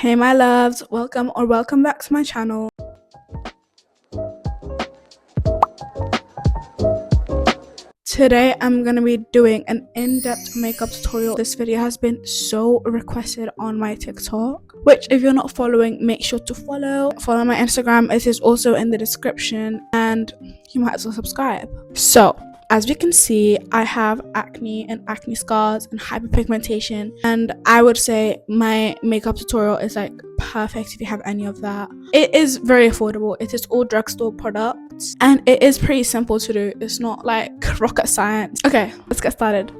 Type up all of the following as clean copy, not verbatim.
Hey my loves, welcome back to my channel. Today I'm gonna be doing an in-depth makeup tutorial. This video has been so requested on my TikTok, which if you're not following, make sure to follow my Instagram. It is also in the description and you might as well subscribe. So as we can see, I have acne and acne scars and hyperpigmentation, and I would say my makeup tutorial is like perfect if you have any of that. It is very affordable. It is all drugstore products and it is pretty simple to do. It's not like rocket science. Okay, let's get started.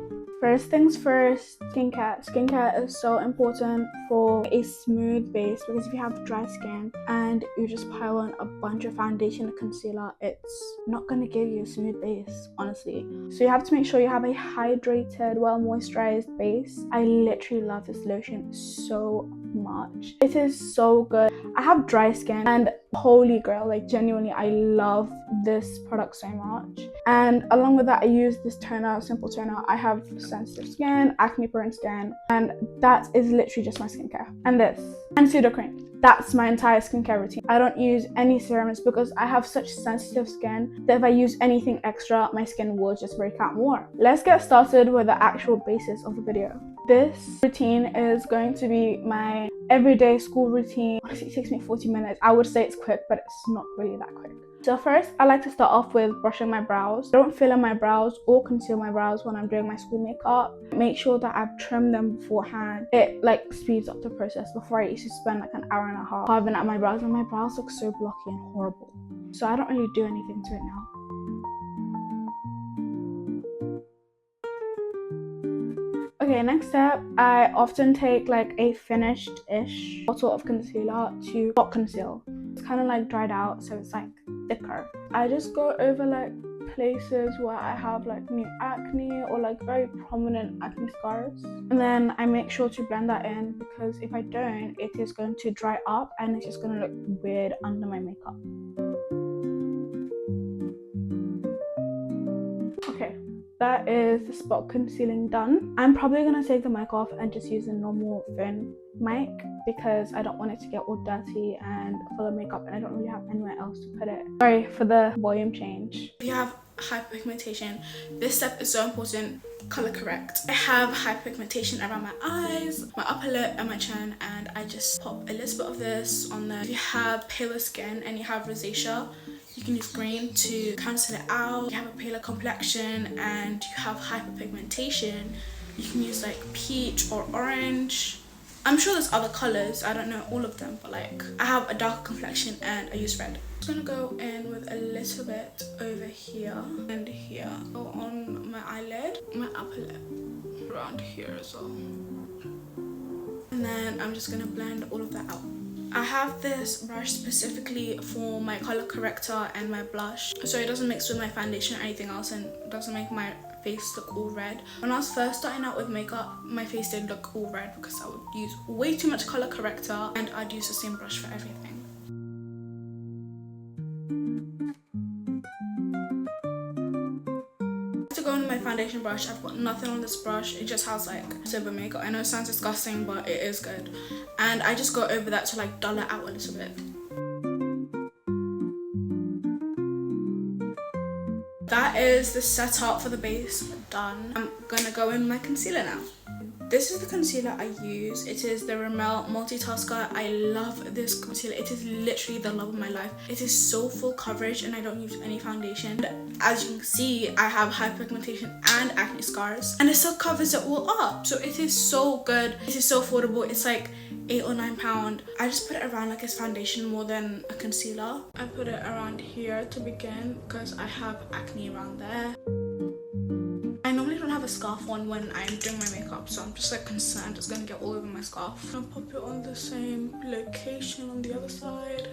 First things first, skincare. Skincare is so important for a smooth base, because if you have dry skin and you just pile on a bunch of foundation and concealer, it's not going to give you a smooth base, honestly. So you have to make sure you have a hydrated, well moisturized base. I literally love this lotion so much. It is so good. I have dry skin and holy girl, like genuinely I love this product so much. And along with that, I use this toner, simple toner. I have sensitive skin, acne prone skin, and that is literally just my skincare. And this and pseudo-cream, that's my entire skincare routine. I don't use any serums because I have such sensitive skin that if I use anything extra, my skin will just break out more. Let's get started with the actual basis of the video. This routine is going to be my everyday school routine. Honestly, it takes me 40 minutes. I would say it's quick, but it's not really that quick. So first, I like to start off with brushing my brows. I don't fill in my brows or conceal my brows when I'm doing my school makeup. Make sure that I've trimmed them beforehand. It like speeds up the process. Before I used to spend like an hour and a half carving out my brows, and my brows look so blocky and horrible. So I don't really do anything to it now. Okay, next step, I often take like a finished-ish bottle of concealer to spot conceal. It's kind of like dried out, so it's like thicker. I just go over like places where I have like new acne or like very prominent acne scars, and then I make sure to blend that in, because if I don't, it is going to dry up and it's just going to look weird under my makeup. Okay, that is the spot concealing done. I'm probably gonna take the mic off and just use a normal phone mic, because I don't want it to get all dirty and full of makeup, and I don't really have anywhere else to put it. Sorry for the volume change. If you have hyperpigmentation, this step is so important. Color correct. I have hyperpigmentation around my eyes, my upper lip and my chin, and I just pop a little bit of this on there. If you have paler skin and you have rosacea, you can use green to cancel it out. If you have a paler complexion and you have hyperpigmentation, you can use like peach or orange. I'm sure there's other colors, I don't know all of them, but like I have a darker complexion and I use red. I'm just gonna go in with a little bit over here and here. Go on my eyelid, my upper lip, around here as well. And then I'm just gonna blend all of that out. I have this brush specifically for my color corrector and my blush, so it doesn't mix with my foundation or anything else and doesn't make my face look all red. When I was first starting out with makeup, my face did look all red because I would use way too much color corrector and I'd use the same brush for everything. To go into my foundation brush, I've got nothing on this brush. It just has like silver makeup. I know it sounds disgusting, but it is good. And I just go over that to like dull it out a little bit. That is the setup for the base done. I'm gonna go in my concealer now. This is the concealer I use. It is the Rimmel Multitasker. I love this concealer. It is literally the love of my life. It is so full coverage and I don't use any foundation. As you can see, I have hyperpigmentation and acne scars, and it still covers it all up. So it is so good. It is so affordable. It's like £8 or £9. I just put it around like it's foundation more than a concealer. I put it around here to begin because I have acne around there. I normally don't have a scarf on when I'm doing my makeup, so I'm just like concerned it's gonna get all over my scarf. I'll pop it on the same location on the other side.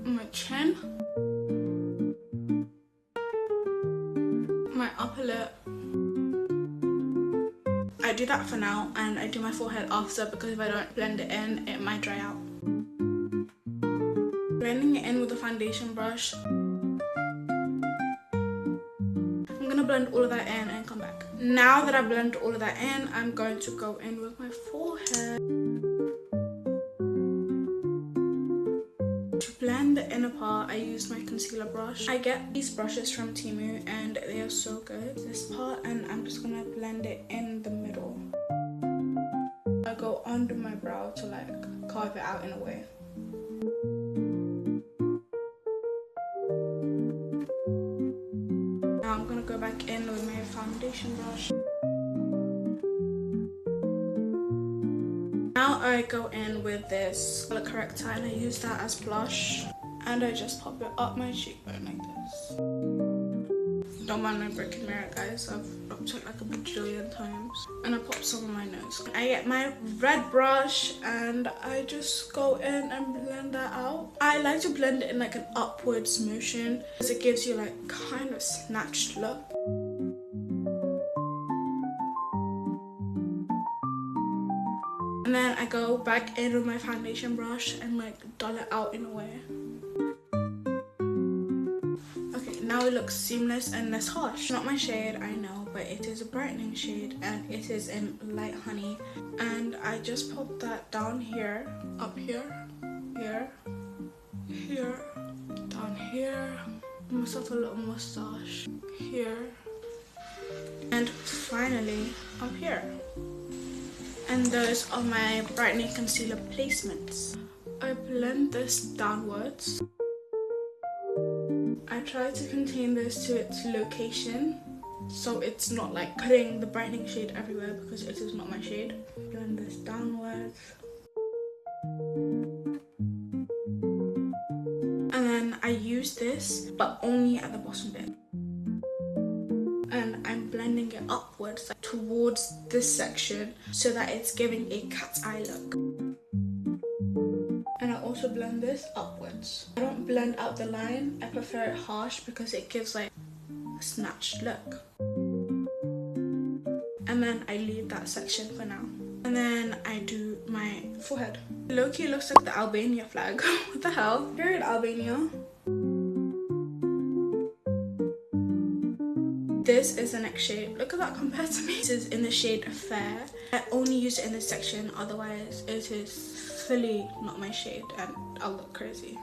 My chin, my upper lip. I do that for now, and I do my forehead after, because if I don't blend it in, it might dry out. Blending it in with a foundation brush. I'm gonna blend all of that in and come back. Now that I blend all of that in, I'm going to go in with my forehead. To blend the inner part, I use my concealer brush. I get these brushes from Temu and they are so good. This part, and I'm just gonna blend it in the middle. I go under my brow to like carve it out in a way. Now I'm gonna go back in with my foundation brush. Now I go in with this color corrector and I use that as blush, and I just pop it up my cheekbone like this. Don't mind my broken mirror, guys. I've dropped it like a bajillion times. And I pop some on my nose. I get my red brush and I just go in and blend that out. I like to blend it in like an upwards motion because it gives you like kind of snatched look. And then I go back in with my foundation brush and like dull it out in a way. Okay, now it looks seamless and less harsh. Not my shade, I know, but it is a brightening shade and it is in Light Honey. And I just pop that down here, up here, here, here, down here. Give myself a little mustache here. And finally, up here. And those are my brightening concealer placements. I blend this downwards. I try to contain this to its location, so it's not like putting the brightening shade everywhere because it is not my shade. Blend this downwards. And then I use this, but only at the bottom bit. And I'm blending it upwards, like towards this section, so that it's giving a cat's eye look. And I also blend this upwards. I don't blend out the line, I prefer it harsh because it gives like a snatched look. And then I leave that section for now. And then I do my forehead. Low-key looks like the Albania flag. What the hell? Period Albania. This is the next shade. Look at that compared to me. This is in the shade Fair. I only use it in this section, otherwise it is fully not my shade and I'll look crazy.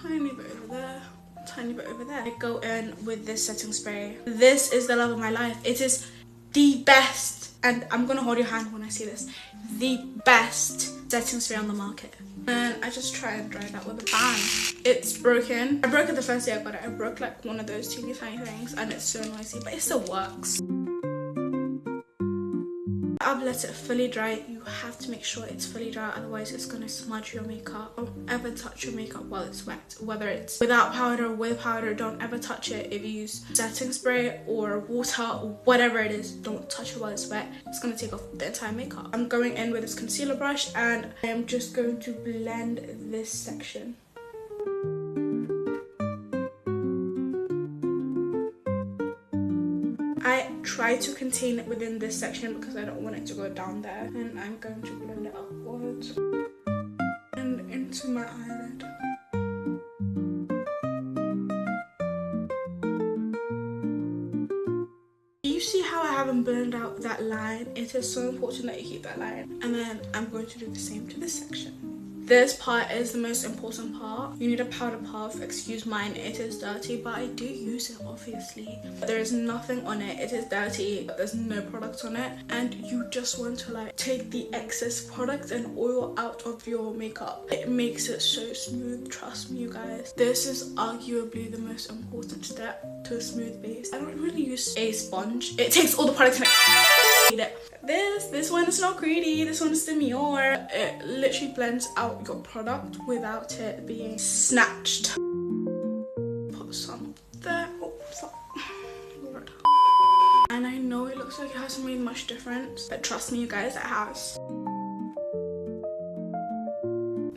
Tiny bit over there, tiny bit over there. I go in with this setting spray. This is the love of my life. It is the best, and I'm gonna hold your hand when I say this, the best setting spray on the market. And I just try and dry that with a bang. It's broken. I broke it the first day I got it. I broke like one of those teeny tiny things and it's so noisy, but it still works. I've let it fully dry. You have to make sure it's fully dry, otherwise it's gonna smudge your makeup. Don't ever touch your makeup while it's wet, whether it's without powder or with powder. Don't ever touch it. If you use setting spray or water or whatever it is, don't touch it while it's wet. It's gonna take off the entire makeup. I'm going in with this concealer brush and I am just going to blend this section. I try to contain it within this section because I don't want it to go down there. And I'm going to blend it upwards and into my eyelid. You see how I haven't blended out that line? It is so important that you keep that line. And then I'm going to do the same to this section. This part is the most important part. You need a powder puff. Excuse mine, it is dirty, but I do use it obviously. There is nothing on it. It is dirty, but there's no product on it. And you just want to like take the excess product and oil out of your makeup. It makes it so smooth, trust me you guys. This is arguably the most important step to a smooth base. I don't really use a sponge. It takes all the product and it. This one is not greedy. This one is demure. It literally blends out your product without it being snatched. Put some there. Oh, some. Lord. And I know it looks like it hasn't made much difference, but trust me you guys, it has.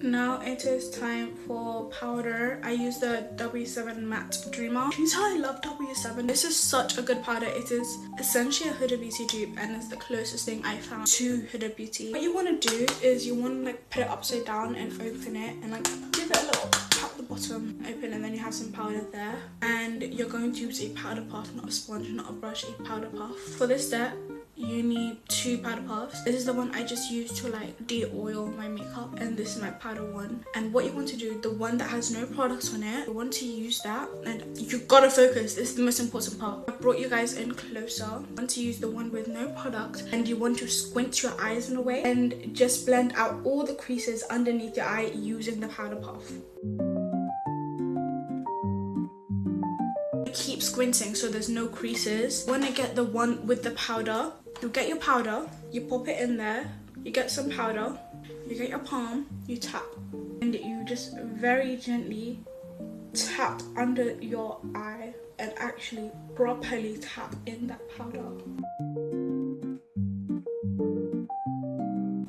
Now it is time for powder. I use the W7 Matte Dreamer. Can you tell I love W7? This is such a good powder. It is essentially a Huda Beauty dupe and it's the closest thing I found to Huda Beauty. What you want to do is you want to like put it upside down and open it and like give it a little pat the bottom open, and then you have some powder there, and you're going to use a powder puff, not a sponge, not a brush, a powder puff. For this step you need 2 powder puffs. This is the one I just used to like de-oil my makeup, and this is my powder one. And what you want to do, the one that has no products on it, you want to use that, and you gotta focus, this is the most important part. I brought you guys in closer. You want to use the one with no product, and you want to squint your eyes in a way and just blend out all the creases underneath your eye using the powder puff. Keep squinting so there's no creases. You want to get the one with the powder. You get your powder, you pop it in there, you get some powder, you get your palm, you tap, and you just very gently tap under your eye and actually properly tap in that powder.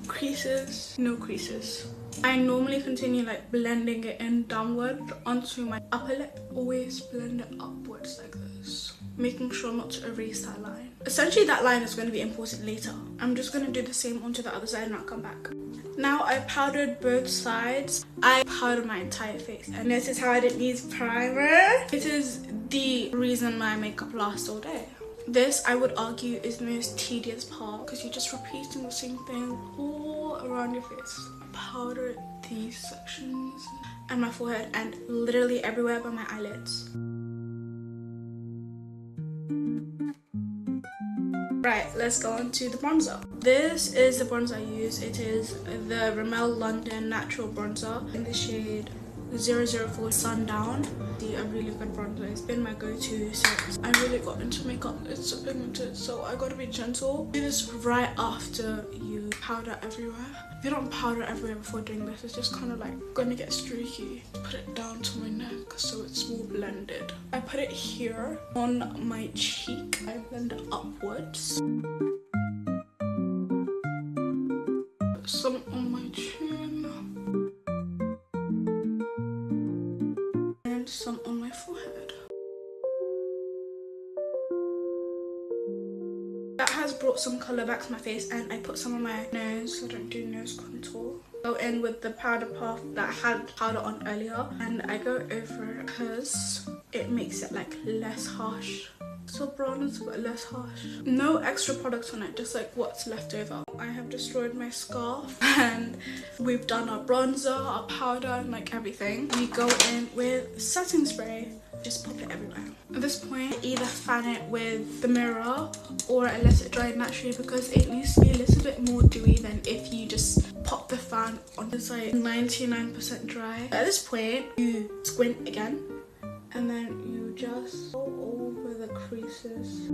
Creases, no creases. I normally continue like blending it in downward onto my upper lip. Always blend it upwards like this, making sure not to erase that line. Essentially that line is going to be important later. I'm just going to do the same onto the other side and I'll come back. Now I powdered both sides. I powdered my entire face, and notice how I didn't use primer. It is the reason my makeup lasts all day. This, I would argue, is the most tedious part because you're just repeating the same thing all around your face. Powder these sections and my forehead and literally everywhere but my eyelids. Right, let's go on to the bronzer. This is the bronzer I use. It is the Rimmel London Natural Bronzer in the shade 004 Sundown. A really good bronzer. It's been my go-to since I really got into makeup. It's so pigmented, so I gotta be gentle. Do this right after you powder everywhere. If you don't powder everywhere before doing this, it's just kind of like gonna get streaky. Put it down to my neck so it's more blended. I put it here on my cheek. I blend it upwards. Some on my chin. And some on my forehead. That has brought some colour back to my face, and I put some on my nose so I don't do nose contour. Go in with the powder puff that had powder on earlier, and I go over it because it makes it like less harsh. So bronze but less harsh. No extra products on it, just like what's left over. I have destroyed my scarf and we've done our bronzer, our powder, and like everything. We go in with setting spray. Just pop it everywhere. At this point, I either fan it with the mirror or I let it dry naturally because it needs to be a little bit more dewy than if you just pop the fan on. It's like 99% dry. At this point, you squint again and then you just go over the creases.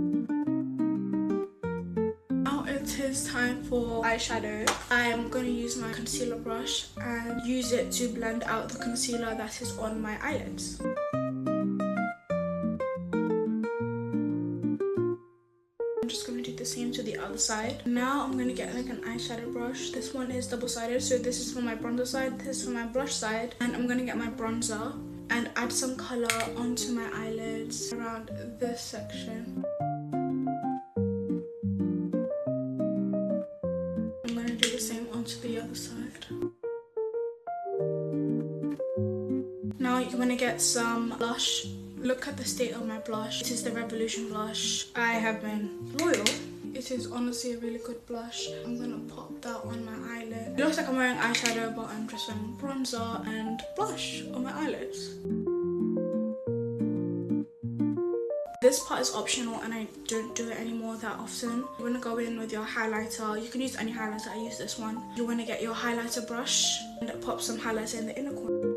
Now it is time for eyeshadow. I am going to use my concealer brush and use it to blend out the concealer that is on my eyelids. I'm just going to do the same to the other side. Now I'm going to get like an eyeshadow brush. This one is double-sided, so this is for my bronzer side, this is for my blush side. And I'm going to get my bronzer and add some colour onto my eyelids around this section. I'm going to do the same onto the other side. Now you're going to get some blush. Look at the state of my blush. This is the Revolution blush. I have been loyal. It is honestly a really good blush. I'm gonna pop that on my eyelid. It looks like I'm wearing eyeshadow, but I'm just wearing bronzer and blush on my eyelids. This part is optional and I don't do it anymore that often. You want to go in with your highlighter. You can use any highlighter, I use this one. You want to get your highlighter brush and pop some highlighter in the inner corner.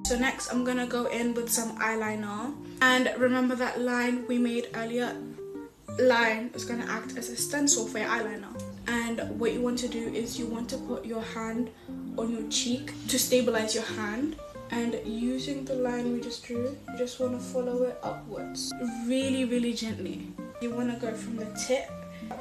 So next I'm gonna go in with some eyeliner, and remember that line we made earlier? Line is gonna act as a stencil for your eyeliner. And what you want to do is you want to put your hand on your cheek to stabilize your hand, and using the line we just drew, you just want to follow it upwards really gently. You want to go from the tip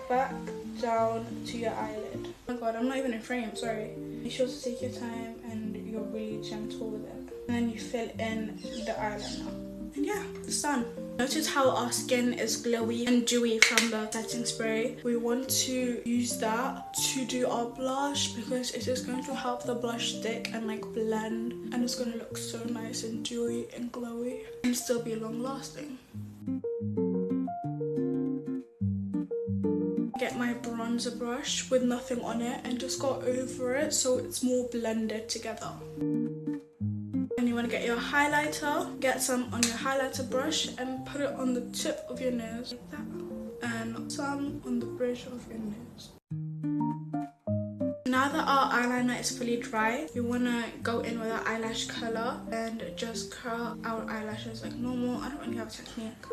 back down to your eyelid. Oh my god, I'm not even in frame, sorry. Be sure to take your time and you're really gentle with it. And then you fill in the eyeliner. And yeah, it's done. Notice how our skin is glowy and dewy from the setting spray. We want to use that to do our blush because it is going to help the blush stick and like blend, and it's going to look so nice and dewy and glowy and still be long lasting. Get my bronzer brush with nothing on it and just go over it so it's more blended together. And you want to get your highlighter, get some on your highlighter brush and put it on the tip of your nose like that, and some on the bridge of your nose. Now that our eyeliner is fully dry, you want to go in with our eyelash curler and just curl our eyelashes like normal. I don't really have a technique.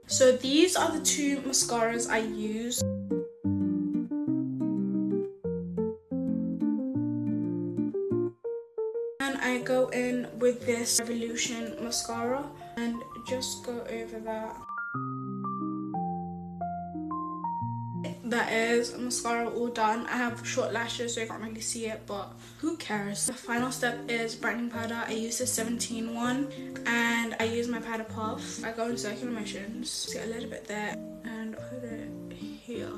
So these are the two mascaras I use. And I go in with this Revolution mascara and just go over that. That is mascara all done. I have short lashes so you can't really see it, but who cares. The final step is brightening powder. I use the 17 one and I use my powder puff. I go in circular motions, get a little bit there and put it here.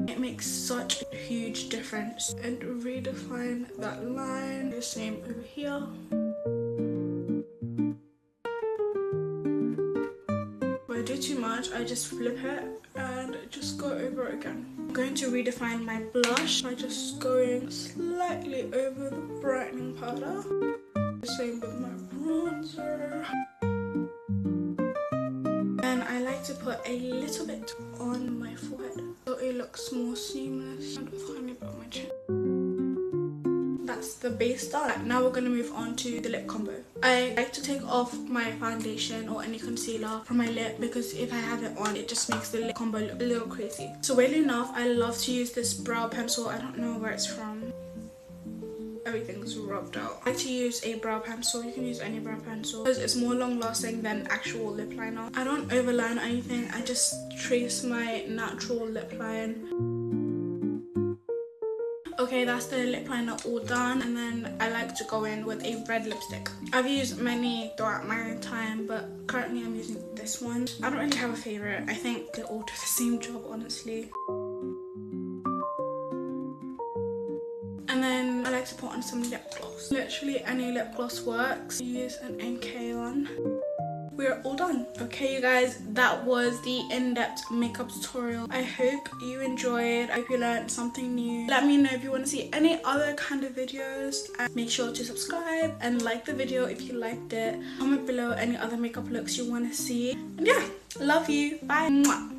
It makes such a huge difference, and redefine that line. The same over here. If I do too much, I just flip it and just go over it again. I'm going to redefine my blush by just going slightly over the brightening powder. The same with my bronzer. And I like to put a little bit on my forehead so it looks more seamless, and a tiny bit on my chin. That's the base done. Now we're going to move on to the lip combo. I like to take off my foundation or any concealer from my lip because if I have it on, it just makes the lip combo look a little crazy. So weirdly enough, I love to use this brow pencil. I don't know where it's from. Everything's rubbed out. I like to use a brow pencil. You can use any brow pencil because it's more long lasting than actual lip liner. I don't overline anything. I just trace my natural lip line. Okay, that's the lip liner all done, and then I like to go in with a red lipstick. I've used many throughout my time, but currently I'm using this one. I don't really have a favorite. I think they all do the same job, honestly. And then I like to put on some lip gloss. Literally any lip gloss works. Use an NK one. We're all done. Okay, you guys, that was the in-depth makeup tutorial. I hope you enjoyed. I hope you learned something new. Let me know if you want to see any other kind of videos, and make sure to subscribe and like the video if you liked it. Comment below any other makeup looks you want to see. And yeah, love you. Bye. Mwah.